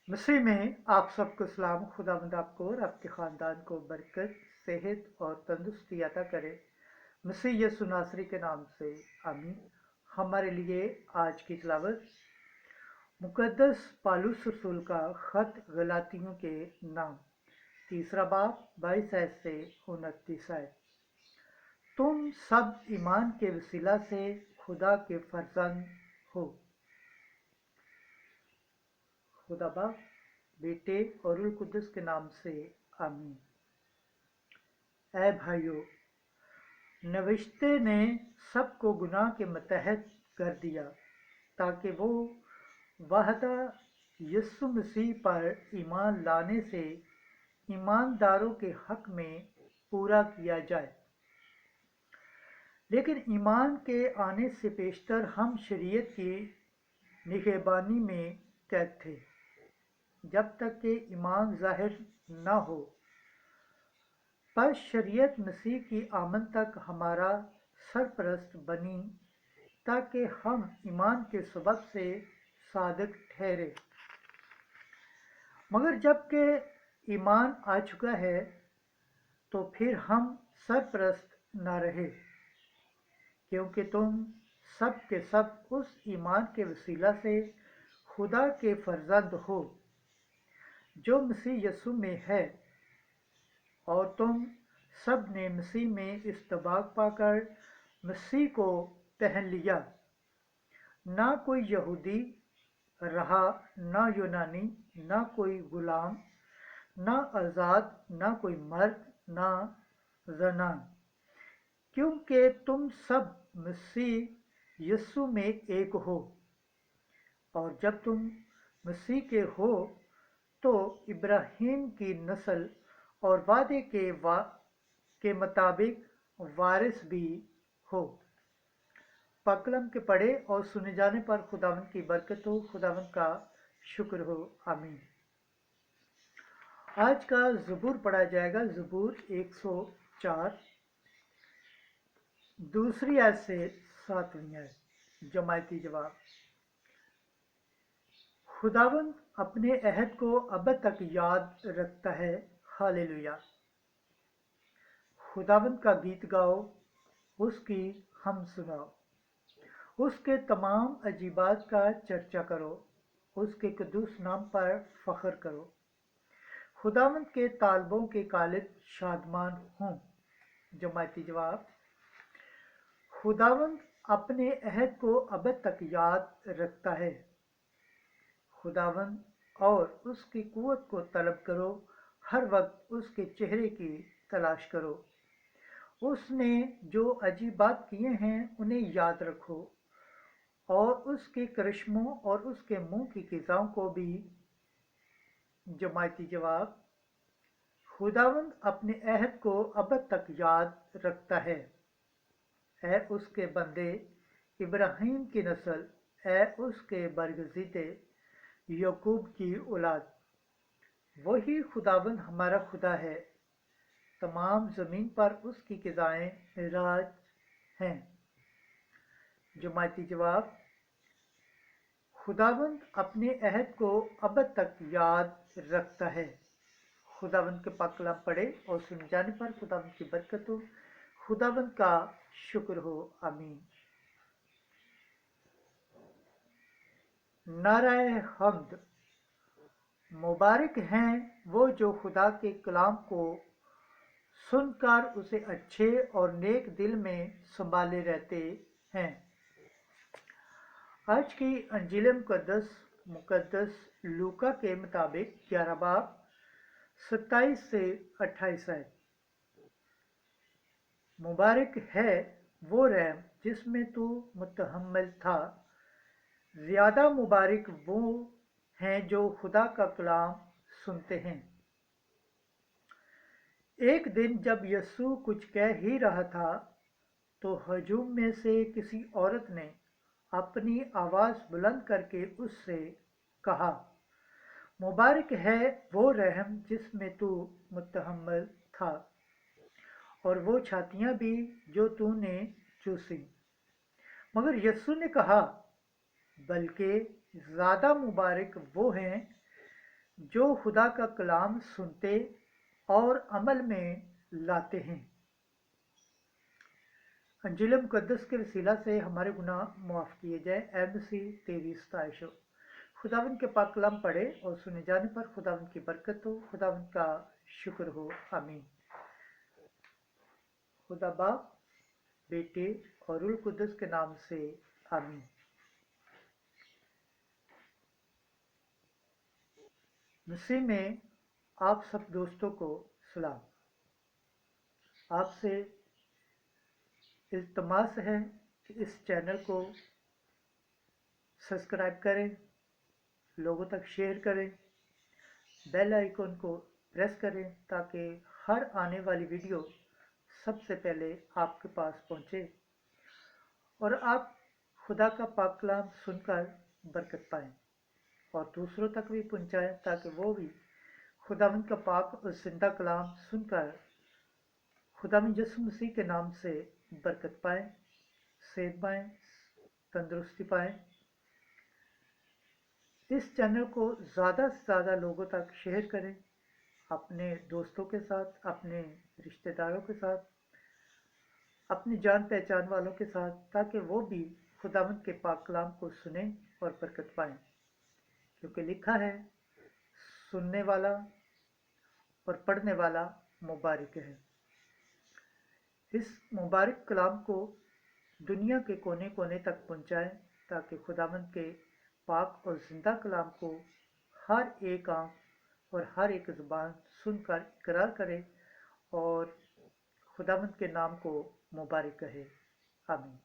मसीह में आप सबको सलाम। खुदावंद आपको और आपके ख़ानदान को बरकत, सेहत और तंदुरुस्ती अता करे। मसीह यीशु नासरी के नाम से आमीन। हमारे लिए आज की तिलावत मुकद्दस पालूस रसूल का ख़त गलातियों के नाम, तीसरा बाब 22 आयत से 29 आयत। तुम सब ईमान के वसीला से खुदा के फर्जंद हो। खुदा बाप, बेटे और रूह कुद्दुस के नाम से आमीन। ऐ भाइयों, नविश्ते ने सबको गुनाह के मतहत कर दिया ताकि वो वाहदा यीशु मसीह पर ईमान लाने से ईमानदारों के हक में पूरा किया जाए। लेकिन ईमान के आने से पेशतर हम शरीयत की निगहबानी में कैद थे, जब तक कि ईमान ज़ाहिर न हो। पर शरीयत मसीह की आमद तक हमारा सरपरस्त बनी ताकि हम ईमान के सबब से सादिक ठहरे। मगर जबकि ईमान आ चुका है तो फिर हम सरपरस्त न रहे, क्योंकि तुम सब के सब उस ईमान के वसीला से खुदा के फर्जंद हो जो मसीह यीशु में है। और तुम सब ने मसीह में इस्तबाक पाकर मसीह को पहन लिया। ना कोई यहूदी रहा, ना यूनानी, ना कोई गुलाम, ना आज़ाद, ना कोई मर्द, ना ज़नान, क्योंकि तुम सब मसीह यीशु में एक हो। और जब तुम मसीह के हो तो इब्राहीम की नस्ल और वादे के मुताबिक वारिस भी हो। पाकलम के पढ़े और सुने जाने पर खुदावंद की बरकत हो, खुदावंद का शुक्र हो। आमीन। आज का ज़बूर पढ़ा जाएगा, ज़बूर 104, दूसरी आयत से 7वीं आयत। जमायती जवाब। खुदावंद अपने अहद को अब तक याद रखता है। हालेलुया। खुदावंद का गीत गाओ, उसकी हम सुनाओ, उसके तमाम अजीबात का चर्चा करो, उसके कदूस नाम पर फख्र करो। खुदावंद के तालबों के कालिद शादमान हों। जमायती जवाब। खुदावंद अपने अहद को अब तक याद रखता है। खुदावंद और उसकी कुव्वत को तलब करो, हर वक्त उसके चेहरे की तलाश करो। उसने जो अजीबात किए हैं उन्हें याद रखो, और उसके करिश्मों और उसके मुंह की ग़िज़ाओं को भी। जमायती जवाब। खुदावंद अपने अहद को अब तक याद रखता है। ऐ उसके बंदे इब्राहीम की नस्ल, ऐ उसके बरगज़ीदे याकूब की औलाद। वही खुदावंद हमारा खुदा है, तमाम ज़मीन पर उसकी क़िज़ाएँ राज हैं। जमायती जवाब। खुदावंद अपने अहद को अब तक याद रखता है। खुदावंद के पाक कलाम पढ़े और सुन जाने पर खुदावंद की बरकत हो, खुदावंद का शुक्र हो। आमीन। नाराए हम्द। मुबारक हैं वो जो खुदा के कलाम को सुनकर उसे अच्छे और नेक दिल में संभाले रहते हैं। आज की अंजील मुकद्दस लूका के मुताबिक 11 बाब 27 से 28 है। मुबारक है वो रहम जिसमें तू मुतहम्मिल था। ज़्यादा मुबारक वो हैं जो खुदा का कलाम सुनते हैं। एक दिन जब यीशु कुछ कह ही रहा था तो हजूम में से किसी औरत ने अपनी आवाज़ बुलंद करके उससे कहा, मुबारक है वो रहम जिसमें तू मुतहम्मिल था, और वो छातियाँ भी जो तूने चूसी। मगर यीशु ने कहा, बल्कि ज़्यादा मुबारक वो हैं जो खुदा का कलाम सुनते और अमल में लाते हैं। अंजील मुक़द्दस के वसीला से हमारे गुनाह मुआफ़ किए जाए। ऐ मसीह तेरी सताइश हो। खुदावंद के पाक कलाम पढ़े और सुने जाने पर खुदावंद की बरकत हो, खुदावंद का शुक्र हो। आमीन। खुदा बाप, बेटे और रूह कुद्दस के नाम से आमीन। मसीह में आप सब दोस्तों को सलाम। आपसे इल्तमास है कि इस चैनल को सब्सक्राइब करें, लोगों तक शेयर करें, बेल आइकन को प्रेस करें ताकि हर आने वाली वीडियो सबसे पहले आपके पास पहुंचे और आप खुदा का पाक कलाम सुनकर बरकत पाएं और दूसरों तक भी पहुंचाएं ताकि वो भी खुदावंद का पाक और जिंदा कलाम सुनकर खुदावंद यीशु मसीह के नाम से बरकत पाएं, सेहत पाएं, तंदुरुस्ती पाएं। इस चैनल को ज़्यादा से ज़्यादा लोगों तक शेयर करें, अपने दोस्तों के साथ, अपने रिश्तेदारों के साथ, अपनी जान पहचान वालों के साथ, ताकि वो भी खुदावंद के पाक कलाम को सुने और बरकत पाएं। क्योंकि लिखा है, सुनने वाला और पढ़ने वाला मुबारक है। इस मुबारक कलाम को दुनिया के कोने कोने तक पहुंचाएं ताकि खुदावंद के पाक और जिंदा कलाम को हर एक आंख और हर एक ज़ुबान सुनकर इकरार करे और खुदावंद के नाम को मुबारक कहे। आमीन।